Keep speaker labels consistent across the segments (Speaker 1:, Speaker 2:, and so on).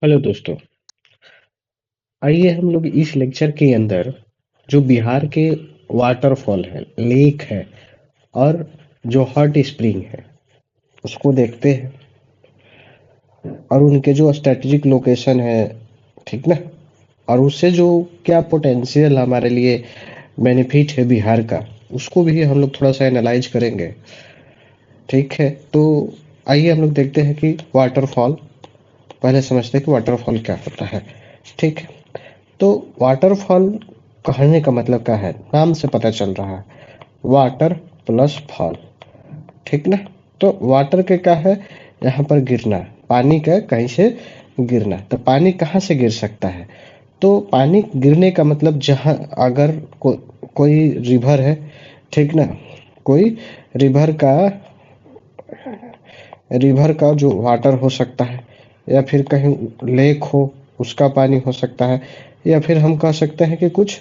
Speaker 1: Hello दोस्तों। आइए हम लोग इस लेक्चर के अंदर जो बिहार के वाटरफॉल है, लेक है और जो हॉट स्प्रिंग है उसको देखते हैं और उनके जो स्ट्रेटेजिक लोकेशन है, ठीक ना। और उससे जो क्या पोटेंशियल हमारे लिए बेनिफिट है बिहार का, उसको भी हम लोग थोड़ा सा एनालाइज करेंगे। ठीक है, तो आइए हम लोग देखते हैं कि वाटरफॉल, पहले समझते हैं कि वाटरफॉल क्या होता है। ठीक है, तो वाटरफॉल कहने का मतलब क्या है, नाम से पता चल रहा है, वाटर प्लस फॉल। ठीक ना। तो वाटर के क्या है, यहाँ पर गिरना, पानी का कहीं से गिरना। तो पानी कहाँ से गिर सकता है, तो पानी गिरने का मतलब जहाँ अगर कोई रिवर है, ठीक ना, कोई रिवर का रिवर का जो वाटर हो सकता है, या फिर कहीं लेक हो उसका पानी हो सकता है, या फिर हम कह सकते हैं कि कुछ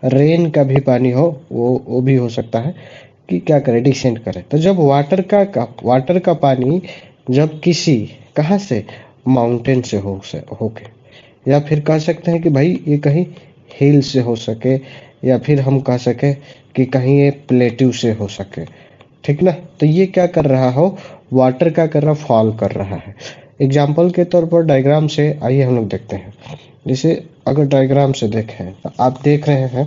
Speaker 1: रेन का भी पानी हो, वो भी हो सकता है कि क्या करे, डिसेंड करे। तो जब वाटर का पानी जब किसी कहाँ से, माउंटेन से होके, या फिर कह सकते हैं कि भाई ये कहीं हिल से हो सके, या फिर हम कह सके कि कहीं ये प्लेट्यू से हो सके। ठीक ना। तो ये क्या कर रहा हो, वाटर क्या कर रहा, फॉल कर रहा है। एग्जाम्पल के तौर पर डायग्राम से आइए हम लोग देखते हैं। जैसे अगर डायग्राम से देखें तो आप देख रहे हैं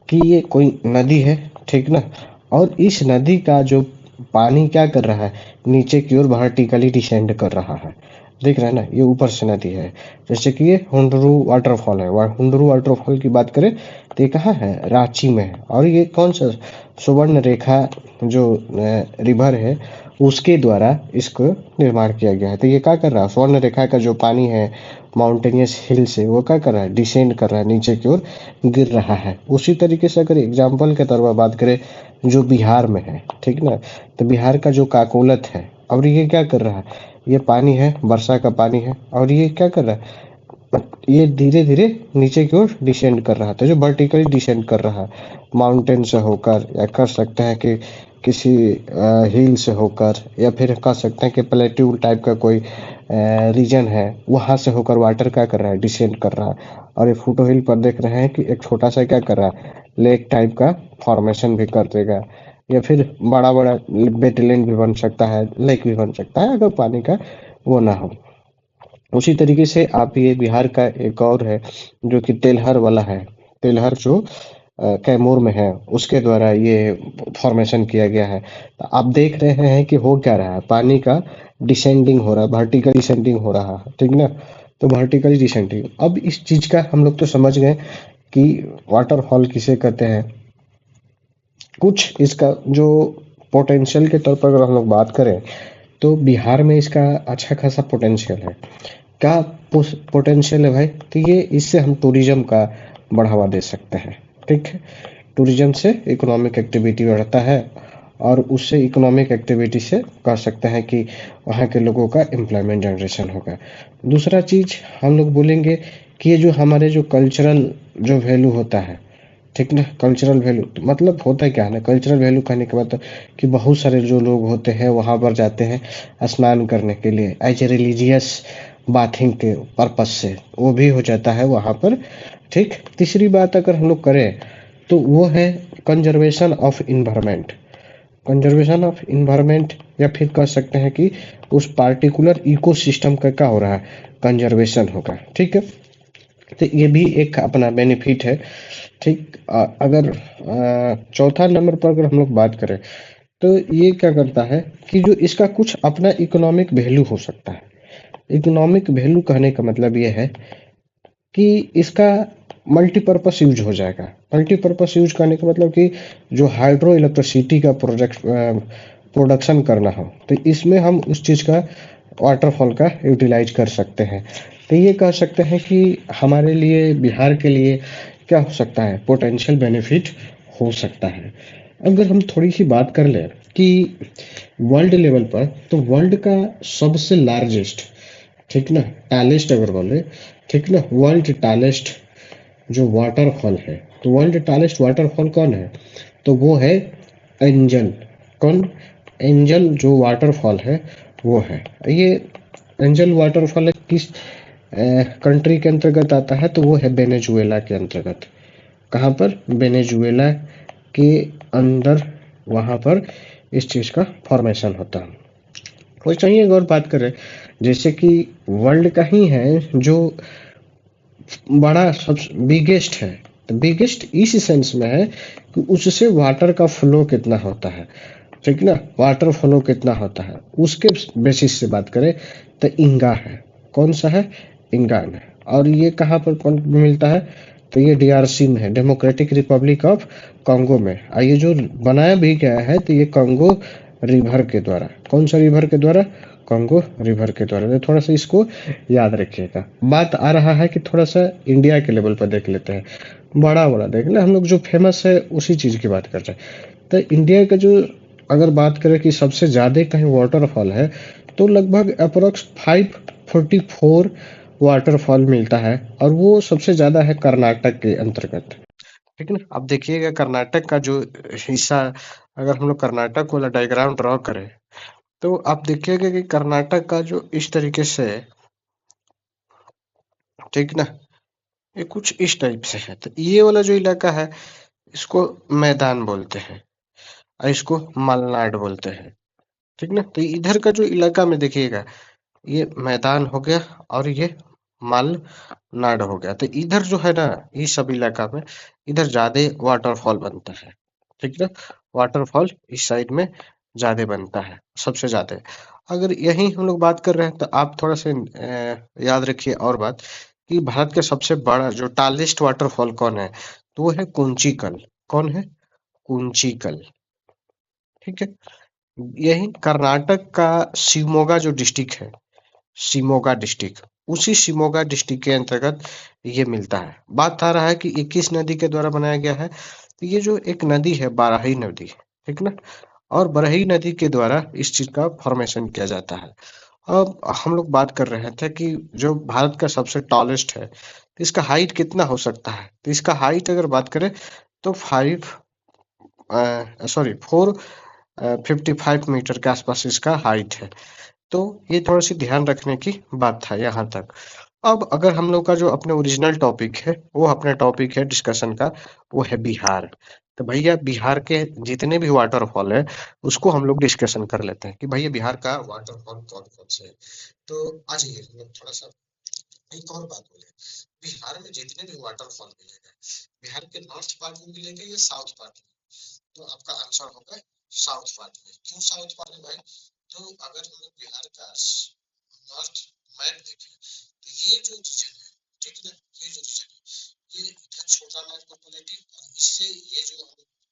Speaker 1: कि ये कोई नदी है, ठीक ना। और इस नदी का जो पानी क्या कर रहा है, नीचे की ओर वर्टिकली डिसेंड कर रहा है। देख रहे हैं ना, ये ऊपर से नदी है। जैसे कि ये हुंडरू वाटरफॉल है, हुंडरू वाटरफॉल की बात करें तो ये कहाँ है, रांची में है। और ये कौन सा, सुवर्ण रेखा जो रिवर है उसके द्वारा इसको निर्माण किया गया है। तो ये क्या कर रहा है, स्वर्ण रेखा का जो पानी है माउंटेनियस हिल से, वो क्या कर रहा है, डिसेंड कर रहा है, नीचे की ओर गिर रहा है। उसी तरीके से अगर एग्जाम्पल के तौर पर बात करें जो बिहार में है, ठीक ना। तो बिहार का जो काकोलत है, और ये क्या कर रहा है, ये पानी है, वर्षा का पानी है, और ये क्या कर रहा है, ये धीरे धीरे नीचे की ओर डिसेंड कर रहा था, जो वर्टिकली डिसेंड कर रहा है, माउंटेन से होकर, या कर सकते हैं कि किसी हिल से होकर, या फिर कह सकते हैं कि प्लेट्यू टाइप का कोई रीजन है, वहां से होकर वाटर क्या कर रहा है, डिसेंड कर रहा है। और ये फुटो हिल पर देख रहे हैं कि एक छोटा सा क्या कर रहा है, लेक टाइप का फॉर्मेशन भी कर देगा, या फिर बड़ा बड़ा वेटलैंड भी बन सकता है, लेक भी बन सकता है अगर पानी का वो ना हो। उसी तरीके से आप ये बिहार का एक और है जो कि तेलहर वाला है, तेलहर जो कैमूर में है, उसके द्वारा ये फॉर्मेशन किया गया है। तो आप देख रहे हैं कि हो क्या रहा है, पानी का डिसेंडिंग हो रहा है, वर्टिकल डिसेंडिंग हो रहा है, ठीक ना। तो वर्टिकली डिसेंडिंग, अब इस चीज का हम लोग तो समझ गए कि वाटरफॉल किसे कहते हैं। कुछ इसका जो पोटेंशियल के तौर पर अगर हम लोग बात करें, तो बिहार में इसका अच्छा खासा पोटेंशियल है। क्या पोटेंशियल है भाई, तो ये इससे हम टूरिज्म का बढ़ावा दे सकते हैं। ठीक है, टूरिज्म से इकोनॉमिक एक्टिविटी बढ़ता है, और उससे इकोनॉमिक एक्टिविटी से कह सकते हैं कि वहाँ के लोगों का एम्प्लॉयमेंट जनरेशन होगा। दूसरा चीज हम लोग बोलेंगे कि ये जो हमारे जो कल्चरल जो वैल्यू होता है, ठीक ना, कल्चरल वैल्यू मतलब होता है क्या है ना, कल्चरल वैल्यू कहने के मतलब कि बहुत सारे जो लोग होते हैं वहाँ पर जाते हैं स्नान करने के लिए, एज ए रिलीजियस बाथिंग के पर्पज से, वो भी हो जाता है वहाँ पर। ठीक, तीसरी बात अगर हम लोग करें तो वो है conservation of environment. Conservation of environment, या फिर कह सकते हैं कि उस पार्टिकुलर इकोसिस्टम का क्या हो रहा है, कंजर्वेशन होगा। ठीक है, तो ये भी एक अपना बेनिफिट है। ठीक, अगर चौथा नंबर पर अगर हम लोग बात करें तो ये क्या करता है कि जो इसका कुछ अपना इकोनॉमिक वैल्यू हो सकता है। इकोनॉमिक वैल्यू कहने का मतलब ये है कि इसका मल्टीपर्पस यूज हो जाएगा। मल्टीपर्पस यूज करने का मतलब कि जो हाइड्रो इलेक्ट्रिसिटी का प्रोडक्शन करना हो, तो इसमें हम उस चीज़ का, वाटरफॉल का यूटिलाइज कर सकते हैं। तो ये कह सकते हैं कि हमारे लिए, बिहार के लिए क्या हो सकता है, पोटेंशियल बेनिफिट हो सकता है। अगर हम थोड़ी सी बात कर लें कि वर्ल्ड लेवल पर, तो वर्ल्ड का सबसे लार्जेस्ट, ठीक ना, टैलेस्ट अगर बोले, ठीक ना, वर्ल्ड टैलेस्ट जो वाटरफॉल है, तो वर्ल्ड टैलेस्ट वाटरफॉल कौन है, तो वो है एंजल। कौन, एंजल जो वाटरफॉल है वो है। ये एंजल वाटरफॉल किस कंट्री के अंतर्गत आता है, तो वो है वेनेजुएला के अंतर्गत। कहाँ पर? वेनेजुएला के अंदर, वहाँ पर इस चीज़ का फॉर्मेशन होता है। वैसे ही एक और बात करें, जैसे कि वर्ल्ड का ही है जो बड़ा सबसे बिगेस्ट है, तो बिगेस्ट इस सेंस में है कि उससे वाटर का फ्लो कितना होता है, ठीक ना, वाटर फ्लो कितना होता है, उसके बेसिस से बात करें तो इंगा है। कौन सा है? इंगा में। और ये कहाँ पर कौन मिलता है? तो ये डीआरसी में है, डेमोक्रेटिक रिपब्लिक ऑफ कांगो में। और ये जो बनाया भी गया है तो ये कांगो रिवर के द्वारा। कौन सा रिवर के द्वारा? कांगो रिवर के द्वारा। तो थोड़ा सा इसको याद रखिएगा। बात आ रहा है कि थोड़ा सा इंडिया के लेवल पर देख लेते हैं, बड़ा बड़ा देख ले, हम लोग जो फेमस है उसी चीज़ की बात कर रहे हैं। तो इंडिया का जो अगर बात करें कि सबसे ज़्यादा कहीं वाटरफॉल है, तो लगभग अप्रोक्स 544 वाटरफॉल मिलता है, और वो सबसे ज़्यादा है कर्नाटक के अंतर्गत, ठीक है ना। अब देखिएगा कर्नाटक का जो हिस्सा, अगर हम लोग कर्नाटक वाला डायग्राम ड्रॉ करें, तो आप देखिएगा कि कर्नाटक का जो इस तरीके से है, ठीक ना, ये कुछ इस टाइप से है। तो ये वाला जो इलाका है, इसको मैदान बोलते हैं, और इसको मलनाड बोलते हैं, ठीक ना। तो इधर का जो इलाका में देखिएगा, ये मैदान हो गया और ये मलनाड हो गया। तो इधर जो है ना, इस सब इलाका में इधर ज्यादा वाटरफॉल बनता है, ठीक ना। वाटरफॉल इस साइड में ज्यादा बनता है, सबसे ज्यादा। अगर यही हम लोग बात कर रहे हैं, तो आप थोड़ा सा याद रखिए और बात, कि भारत का सबसे बड़ा जो टालेस्ट वाटरफॉल कौन है, तो वो है कुंचिकल। कौन है? कुंचिकल, ठीक है। यही कर्नाटक का शिवमोगा जो डिस्ट्रिक्ट है, शिमोगा डिस्ट्रिक्ट, उसी शिमोगा डिस्ट्रिक्ट के अंतर्गत ये मिलता है। बात आ रहा है कि 21 नदी के द्वारा बनाया गया है, तो ये जो एक नदी है बाराही नदी, ठीक ना, और बरही नदी के द्वारा इस चीज का फॉर्मेशन किया जाता है। अब हम लोग बात कर रहे थे कि जो भारत का सबसे टॉलेस्ट है, तो इसका हाइट कितना हो सकता है। तो इसका हाइट अगर बात करें तो 455 मीटर के आसपास इसका हाइट है। तो ये थोड़ी सी ध्यान रखने की बात था यहाँ तक। अब अगर हम लोग का जो अपने ओरिजिनल टॉपिक है, वो अपना टॉपिक है डिस्कशन का, वो है बिहार। तो भैया बिहार के जितने भी वाटरफॉल है, उसको हम लोग डिस्कशन कर लेते हैं कि भैया बिहार का वाटरफॉल कौन कौन से है। तो आ जाइए हम लोग थोड़ा सा एक और बात बोले। बिहार में जितने भी वाटरफॉल मिलेगा, बिहार के नॉर्थ पार्ट में मिलेंगे या साउथ पार्ट में? तो आपका आंसर होगा साउथ पार्ट में। क्यों साउथ पार्ट में भाई? तो अगर हम लोग बिहार का नॉर्थ मैप देखें, तो ये जो रीजन है, ठीक है ना, ये जो रीजन है, ये इतना छोटा लैंड पॉपुलेटेड, और इससे ये जो हम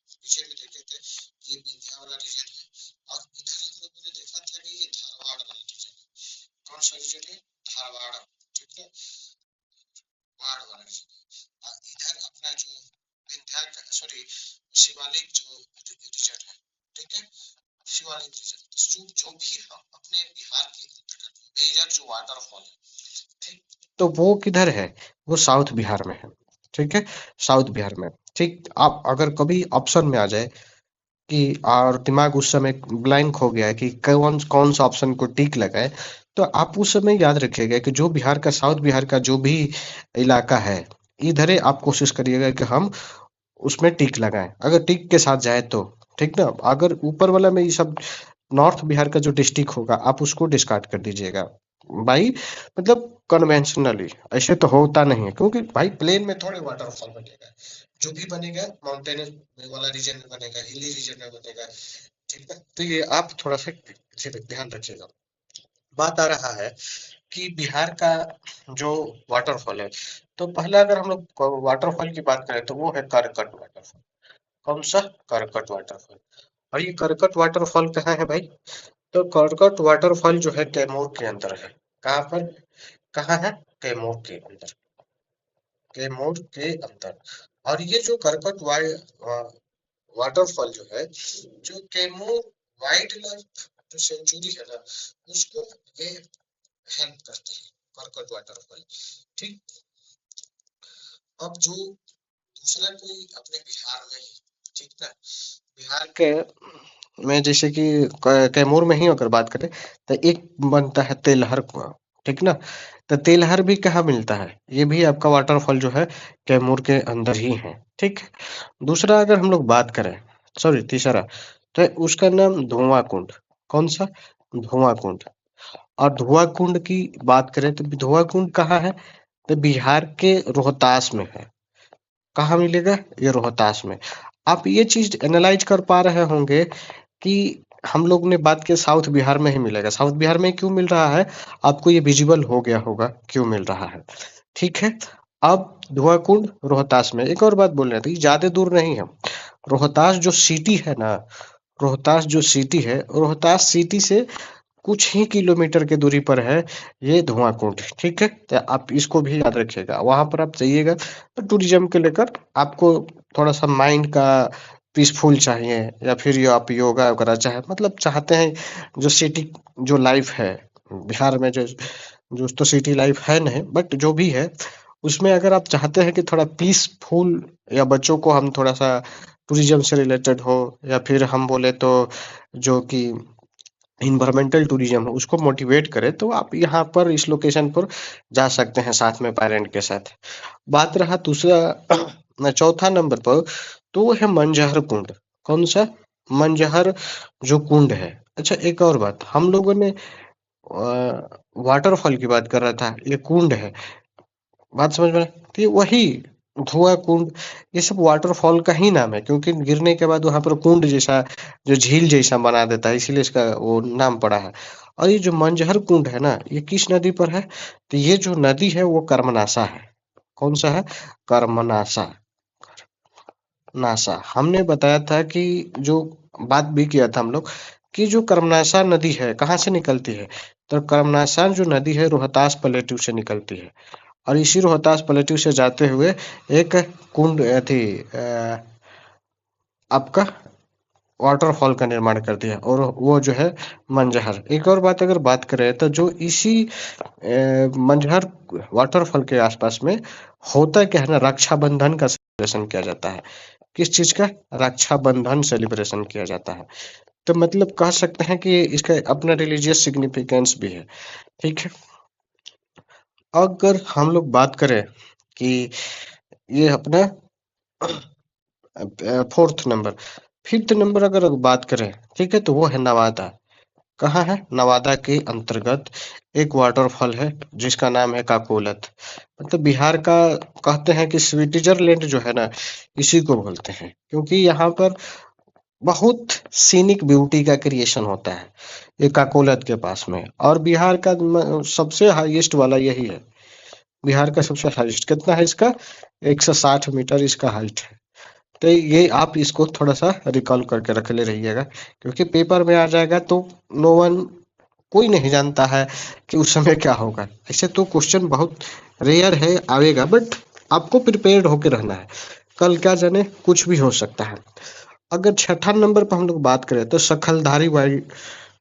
Speaker 1: पीछे में देखे थे, ये विंध्या वाला रीजन है, और इधर हम लोगों ने देखा था कि ये धारवाड़ वाला रीजन है। कौन सा रीजन है? धारवाड़, ठीक है, धारवाड़ वाला रीजन है। और इधर अपना जो विंध्या का, सॉरी, शिवालिक जो रीजन है, ठीक है, शिवालिक रीजन, जो जो भी हम अपने बिहार के अंतर्गत मेजर जो वाटरफॉल है, ठीक, तो वो किधर है? वो साउथ बिहार में है, ठीक है, साउथ बिहार में। ठीक, आप अगर कभी ऑप्शन में आ जाए कि, और दिमाग उस समय ब्लैंक हो गया है कि कौन कौन सा ऑप्शन को टिक लगाए, तो आप उस समय याद रखिएगा कि जो बिहार का, साउथ बिहार का जो भी इलाका है, इधर ही आप कोशिश करिएगा कि हम उसमें टिक लगाएं। अगर टिक के साथ जाए तो ठीक ना। अगर ऊपर वाला में ये सब नॉर्थ बिहार का जो डिस्ट्रिक्ट होगा, आप उसको डिस्कार्ड कर दीजिएगा भाई। मतलब कन्वेंशनली ऐसे तो होता नहीं है, क्योंकि भाई प्लेन में थोड़े वाटरफॉल बनेगा, जो भी बनेगा माउंटेन वाला रीजन में बनेगा, हिली रीजन में बनेगा, ठीक है। तो ये आप थोड़ा सा इसे पे ध्यान रखिएगा। बात आ रहा है कि बिहार का जो वाटरफॉल है, तो पहला अगर हम लोग वाटरफॉल की बात करें, तो वो है करकट वाटरफॉल। कौन सा? करकट वाटरफॉल। और ये करकट वाटरफॉल कहाँ है भाई? तो करकट वाटरफॉल जो है कैमूर के अंदर है। कहाँ पर? कहाँ है? कैमूर के अंदर, कैमूर के अंदर। और ये जो करकट वाटरफॉल जो है, जो कैमूर वाइल्ड लाइफ जो सेंचुरी है ना, उसको ये हेल्प करते हैं, करकट वाटरफॉल, ठीक। अब जो दूसरा कोई अपने बिहार में ही, ठीक ना, बिहार के में जैसे कि कैमूर में ही अगर बात करें, तो एक बनता है तेलहर कुआं, ठीक ना। तो तेलहर भी कहाँ मिलता है, ये भी आपका वाटरफॉल जो है कैमूर के अंदर ही है। ठीक है। दूसरा अगर हम लोग बात करें, सॉरी तीसरा, तो उसका नाम धुआं कुंड। कौन सा? धुआं कुंड। और धुआं कुंड की बात करें तो धुआं कुंड कहाँ है, तो बिहार के रोहतास में है। कहाँ मिलेगा, ये रोहतास में। आप ये चीज एनालाइज कर पा रहे होंगे कि हम लोग ने बात किया साउथ बिहार में ही मिलेगा, साउथ बिहार में क्यों मिल रहा है, आपको ये विजिबल हो गया होगा क्यों मिल रहा है। ठीक है। अब धुआं कुंड रोहतास में। एक और बात बोल रहे थे, ज्यादा दूर नहीं है। रोहतास जो सिटी है ना, रोहतास जो सिटी है, रोहतास सिटी से कुछ ही किलोमीटर की दूरी पर है ये धुआं कुंड। ठीक है, तो आप इसको भी याद रखिएगा। वहां पर आप जाइएगा तो टूरिज्म के लेकर आपको थोड़ा सा माइंड का पीसफुल चाहिए, या फिर ये आप योगा वगैरह चाहे, मतलब चाहते हैं जो सिटी जो लाइफ है बिहार में, जो जो तो सिटी लाइफ है नहीं, बट जो भी है उसमें अगर आप चाहते हैं कि थोड़ा पीसफुल, या बच्चों को हम थोड़ा सा टूरिज्म से रिलेटेड हो, या फिर हम बोले तो जो कि इन्वायरमेंटल टूरिज्म है उसको मोटिवेट करे, तो आप यहाँ पर इस लोकेशन पर जा सकते हैं साथ में पेरेंट के साथ। बात रहा दूसरा चौथा नंबर पर, तो वो है मंजहर कुंड। कौन सा? मंजहर जो कुंड है। अच्छा एक और बात, हम लोगों ने वाटरफॉल की बात कर रहा था, ये कुंड है, बात समझ में आए? तो ये वही धुआं कुंड, ये सब वाटरफॉल का ही नाम है, क्योंकि गिरने के बाद वहां पर कुंड जैसा, जो झील जैसा बना देता है, इसीलिए इसका वो नाम पड़ा है। और ये जो मंजहर कुंड है ना, ये किस नदी पर है, तो ये जो नदी है वो कर्मनासा है। कौन सा है? कर्मनासा। नासा हमने बताया था कि जो बात भी किया था हम लोग कि जो कर्मनासा नदी है कहाँ से निकलती है, तो कर्मनासा जो नदी है रोहतास प्लेटू से निकलती है। और इसी रोहतास प्लेटू से जाते हुए एक कुंड थी आपका वाटरफॉल का निर्माण कर दिया, और वो जो है मंजहर। एक और बात अगर बात करें तो जो इसी मंजहर वाटरफॉल के आसपास में होता क्या है ना, रक्षाबंधन का सेलिब्रेशन किया जाता है। किस चीज का? रक्षाबंधन सेलिब्रेशन किया जाता है। तो मतलब कह सकते हैं कि इसका अपना रिलीजियस सिग्निफिकेंस भी है। ठीक है। अगर हम लोग बात करें कि ये अपना फोर्थ नंबर, फिफ्थ नंबर अगर बात करें, ठीक है, तो वो है नवादा। कहाँ है? नवादा के अंतर्गत एक वाटरफॉल है जिसका नाम है काकोलत। मतलब बिहार का कहते हैं कि स्विट्जरलैंड जो है ना, इसी को बोलते हैं, क्योंकि यहाँ पर बहुत सीनिक ब्यूटी का क्रिएशन होता है ये काकोलत के पास में। और बिहार का सबसे हाईएस्ट वाला यही है, बिहार का सबसे हाईएस्ट कितना है इसका, 160 मीटर इसका हाइट है। तो ये आप इसको थोड़ा सा रिकॉल करके रख ले रहिएगा, क्योंकि पेपर में आ जाएगा तो नो वन, कोई नहीं जानता है कि उस समय क्या होगा। ऐसे तो क्वेश्चन बहुत रेयर है आएगा, बट आपको प्रिपेयर्ड होके रहना है, कल क्या जाने कुछ भी हो सकता है। अगर छठा नंबर पर हम लोग बात करें तो सखलधारी वाइल्ड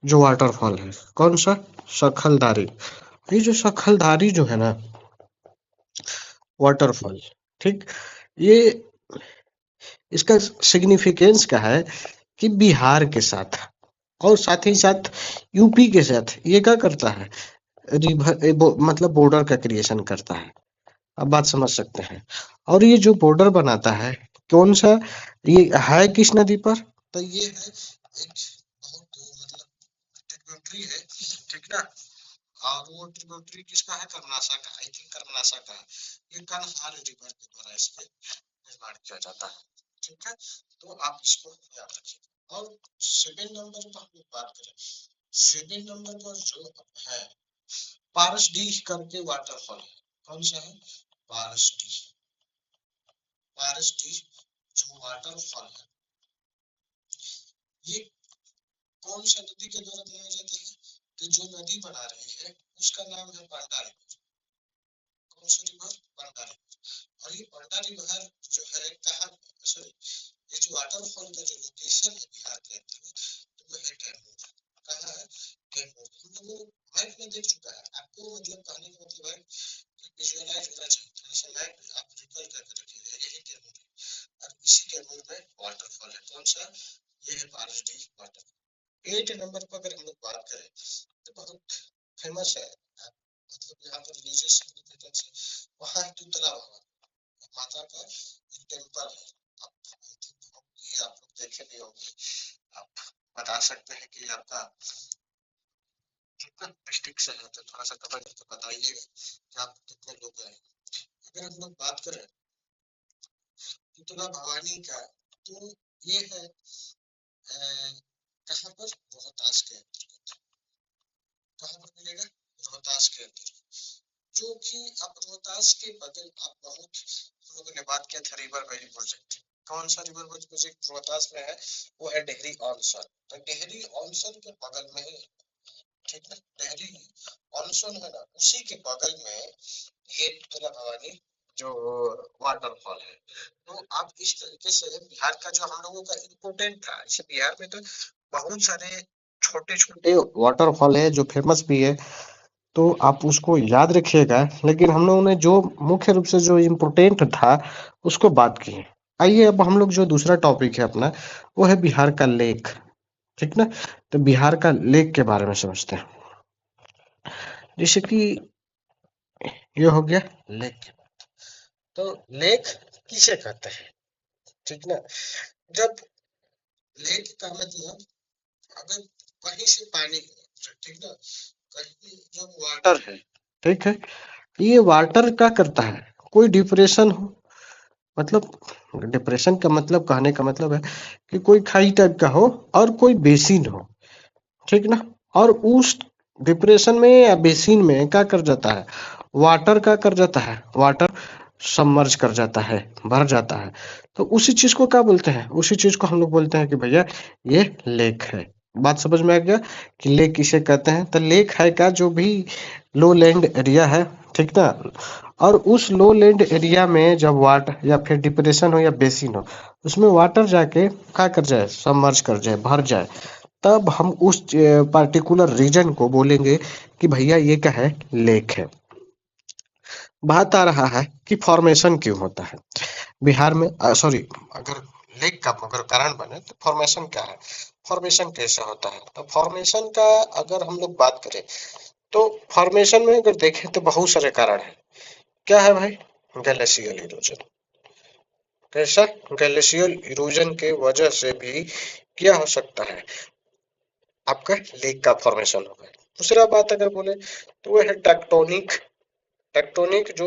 Speaker 1: जो वाटरफॉल है। कौन सा? सखलधारी। ये जो सखलधारी जो है ना वाटरफॉल, ठीक, ये इसका सिग्निफिकेंस क्या है कि बिहार के साथ और साथ ही साथ यूपी के साथ ये क्या करता है, मतलब बॉर्डर का क्रिएशन करता है। अब बात समझ सकते हैं। और ये जो बॉर्डर बनाता है कौन सा, ये है किस नदी पर, तो ये है एक बहुत मतलब ट्रिब्यूटरी है, ठीक ना। और वो ट्रिब्यूटरी किसका है? कर्मनासा का, आई थिंक कर्मनासा का है। ये कनहार रिवर के द्वारा इसके निर्माण किया जाता है। ठीक है, तो आप इसको याद रखिए। और सेकंड नंबर पर हम लोग बात करें, सेकंड नंबर पर जो है पारस डी करके वाटरफॉल है। कौन सा है? पारस डी। पारस डी जो वाटरफॉल है, ये कौन सा नदी के द्वारा बनाया जाता है, तो जो नदी बना रही है उसका नाम है बरदा रिवर। कौन सा रिवर? बरदा रिवर। और ये बरदा रिवर जो है कहाँ, सॉरी, ये जो वाटरफॉल का जो लोकेशन है बिहार के अंदर, तो वो है कैमूर। कहाँ है? कैमूर। हम लोग मैप में देख चुका है, आपको मतलब कहने का मतलब है विजुअलाइज होना चाहिए, थोड़ा सा मैप आप रिकॉल करके रखिएगा, यही कैमूर है। और इसी कैमूर में वाटरफॉल है। कौन सा? ये है पारसडी वाटरफॉल। 8 नंबर पर अगर हम लोग बात करें तो बहुत फेमस है, यहाँ पर रिलीजियस सिग्निफिकेंस है, वहाँ है तुतला भवन, माता का एक टेम्पल है। ये आप लोग देखे नहीं होंगे, आप बता सकते हैं कि आपका कितना डिस्ट्रिक्ट से है, तो थोड़ा सा कमेंट तो बताइएगा कि आप कितने लोग गए। अगर हम लोग बात करें तुतला भवानी का, तो ये है कहाँ पर, रोहतास के अंतर्गत। कहाँ पर मिलेगा, रोहतास के अंदर, जो कि आप रोहतास के बगल, आप बहुत हम लोगों ने बात किया था रिवर वैली प्रोजेक्ट। कौन सा रिवर वैली प्रोजेक्ट रोहतास में है, वो है डेहरी ऑनसन। तो डेहरी ऑनसन के बगल में है, ठीक है, डेहरी ऑनसन है ना, उसी के बगल में ये तुतला भवानी जो वाटरफॉल है। तो आप इस तरीके से बिहार का जो हम लोगों का इम्पोर्टेंट था, जैसे बिहार में तो बहुत सारे छोटे छोटे वाटरफॉल है जो फेमस भी है, तो आप उसको याद रखिएगा। लेकिन हम लोगों ने जो मुख्य रूप से जो इम्पोर्टेंट था उसको बात की है। आइए अब हम लोग जो दूसरा टॉपिक है अपना, वो है बिहार का लेक, ठीक ना। तो बिहार का लेक के बारे में समझते हैं। जैसे कि ये हो गया लेक। तो लेक किसे कहते हैं, ठीक ना। जब लेक का मतलब, अगर कहीं से पानी, ठीक ना, कहीं जो वाटर है, ठीक है, ये वाटर क्या करता है, कोई डिप्रेशन हो, मतलब डिप्रेशन का मतलब, कहने का मतलब है कि कोई खाई टाइप का हो और कोई बेसिन हो, ठीक ना। और उस डिप्रेशन में या बेसिन में क्या कर जाता है, वाटर का कर जाता है, वाटर सबमर्ज कर जाता है, भर जाता है। तो उसी चीज को क्या बोलते हैं, उसी चीज को हम लोग बोलते हैं कि भैया ये लेक है। बात समझ में आ गया कि लेक किसे कहते हैं। तो लेक है क्या, जो भी लो लैंड एरिया है, ठीक ना, और उस लो लैंड एरिया में जब वाटर या फिर डिप्रेशन हो या बेसिन हो, उसमें वाटर जाके क्या कर जाए, सबमर्ज कर जाए, भर जाए, तब हम उस पार्टिकुलर रीजन को बोलेंगे कि भैया ये क्या है, लेक है। बात आ रहा है कि फॉर्मेशन क्यों होता है बिहार में, सॉरी, अगर लेक का अगर कारण बने तो फॉर्मेशन क्या है, फॉर्मेशन कैसे होता है। तो फॉर्मेशन का अगर हम लोग बात करें, तो फॉर्मेशन में अगर देखें तो बहुत सारे कारण है। क्या है भाई, गैलेशियल इरोजन। कैसा, गैलेशियल इरोजन के वजह से भी क्या हो सकता है, आपका लेक का फॉर्मेशन होगा। दूसरा बात अगर बोले तो वो है टेक्टोनिक। टेक्टोनिक जो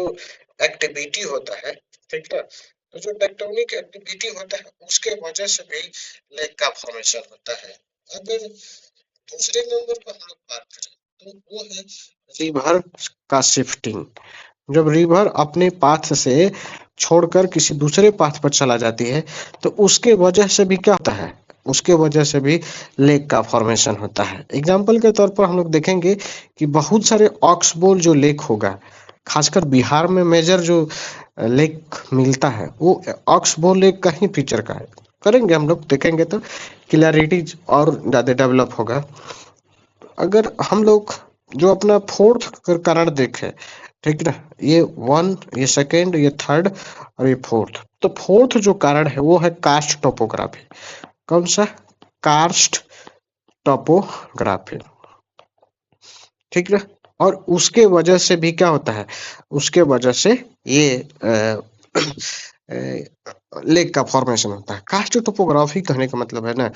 Speaker 1: एक्टिविटी होता है, ठीक है, तो जो टेक्टोनिक एक्टिविटी होता है उसके वजह से भी लेक का फॉर्मेशन होता है। अगर दूसरे नंबर पर हम लोग बात करें तो वो है रिवर का शिफ्टिंग। जब रिवर अपने पाथ से छोड़कर किसी दूसरे पाथ पर चला जाती है, तो उसके वजह से भी क्या होता है, उसके वजह से भी लेक का फॉर्मेशन होता है। एग्जाम्पल के तौर पर हम लोग देखेंगे कि बहुत सारे ऑक्सबोल जो लेक होगा, खासकर बिहार में मेजर जो लेक मिलता है वो ऑक्सबोल लेक का ही फीचर का है। करेंगे हम लोग, देखेंगे तो क्लियरिटी और ज़्यादा डेवलप होगा। अगर हम लोग जो अपना फोर्थ कारण देखें, ठीक ना, ये वन, ये सेकेंड, ये थर्ड और ये फोर्थ। तो फोर्थ जो कारण है वो है कास्ट टोपोग्राफी। कौन सा, कास्ट टोपोग्राफी, ठीक ना। और उसके वजह से भी क्या होता है, उसके वजह से ये लेक का फॉर्मेशन होता है। कास्ट टोपोग्राफी कहने का मतलब है ना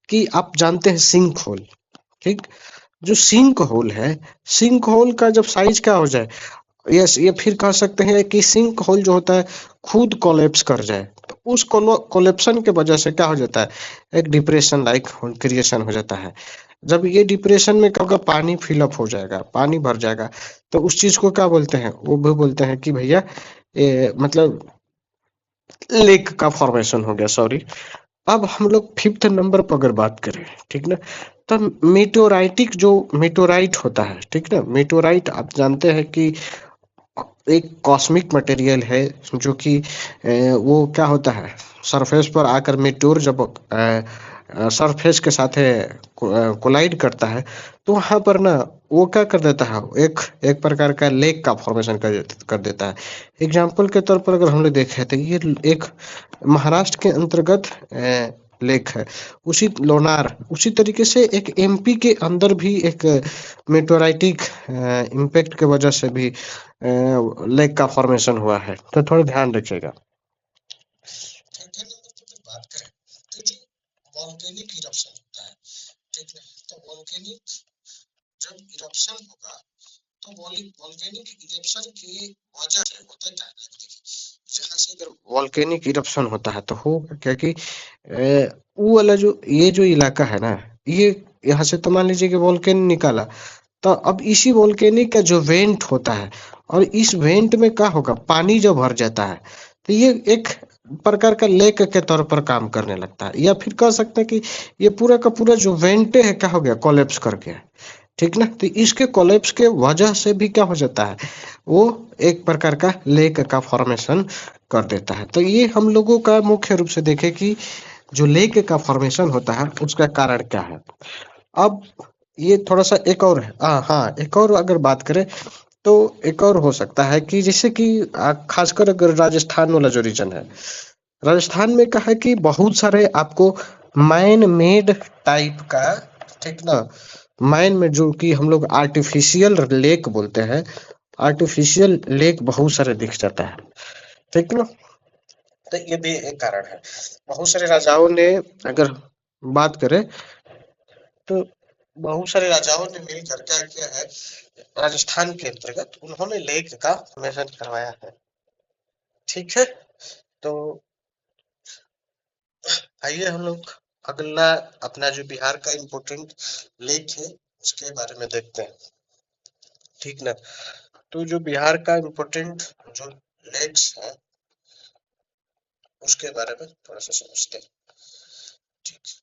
Speaker 1: कि आप जानते हैं सिंक होल, ठीक, जो सिंक होल है, सिंक होल का जब साइज क्या हो जाए, यस, ये फिर कह सकते हैं कि सिंक होल जो होता है खुद कोलेप्स कर जाए, तो उस कोलेप्शन के वजह से क्या हो जाता है, एक डिप्रेशन लाइक क्रिएशन हो जाता है। जब ये डिप्रेशन में क्या होगा, पानी फिलअप हो जाएगा, पानी भर जाएगा, तो उस चीज को क्या बोलते हैं, वो भी बोलते हैं कि भैया ये मतलब लेक का फॉर्मेशन हो गया, सॉरी। अब हम लोग फिफ्थ नंबर पर अगर बात करें, ठीक ना, तो मेटोराइटिक जो मेटोराइट होता है, ठीक ना, मेटोराइट आप जानते हैं कि एक कॉस्मिक मटेरियल है, जो कि वो क्या होता है, सरफेस पर आकर मेटोर जब सरफेस के साथ कोलाइड करता है, तो वहां पर ना वो क्या कर देता है, एक एक प्रकार का लेक का फॉर्मेशन कर देता है। एग्जाम्पल के तौर पर अगर हम लोग देखें तो ये एक महाराष्ट्र के अंतर्गत लेक है, उसी लोनार, उसी तरीके से एक एमपी के अंदर भी एक मेटेओराइटिक इम्पैक्ट के वजह से भी लेक का फॉर्मेशन हुआ है, तो थोड़ा ध्यान रखिएगा। चौथे नंबर पे फिर बात करें तो जो वॉल्केनिक इरप्शन होता है, ठीक है, तो वॉल्केनिक जब इरप्शन होगा तो वॉल्केनिक इरप्शन की वजह से होता क्या है, जहाँ से अगर वॉल्केनिक इरप्शन होता है तो होगा क्या कि वो वाला जो ये जो इलाका है ना, ये यहाँ से तो मान लीजिए कि वॉल्केन निकाला, तो अब इसी वॉल्केनिक का जो वेंट होता है, और इस वेंट में क्या होगा, पानी जब भर जाता है तो ये एक प्रकार का लेक के तौर पर काम करने लगता है, या फिर कह सकते हैं कि ये पूरा का पूरा जो वेंट है क्या हो गया, कोलैप्स कर गया, ठीक ना। तो इसके कोलैप्स के वजह से भी क्या हो जाता है, वो एक प्रकार का लेक का फॉर्मेशन कर देता है। तो ये हम लोगों का मुख्य रूप से देखें कि जो लेक का फॉर्मेशन होता है उसका कारण क्या है। अब ये थोड़ा सा एक और है, हाँ एक और अगर बात करें तो एक और हो सकता है कि जैसे कि खासकर अगर राजस्थान वाला जो रीजन है, राजस्थान में क्या है कि बहुत सारे आपको मैन मेड टाइप का, ठीक ना, मैन में जो कि हम लोग आर्टिफिशियल लेक बोलते हैं, आर्टिफिशियल लेक बहुत सारे दिख जाता है, ठीक ना। तो ये भी एक कारण है। बहुत सारे राजाओं ने अगर बात करें तो बहुत सारे राजाओं ने मिलकर क्या किया है, राजस्थान के अंतर्गत उन्होंने लेक का फॉर्मेशन करवाया है, ठीक है। तो आइए हम लोग अगला अपना जो बिहार का इम्पोर्टेंट लेक है उसके बारे में देखते हैं, ठीक ना। तो जो बिहार का इम्पोर्टेंट जो लेक्स है उसके बारे में थोड़ा सा समझते हैं, ठीक।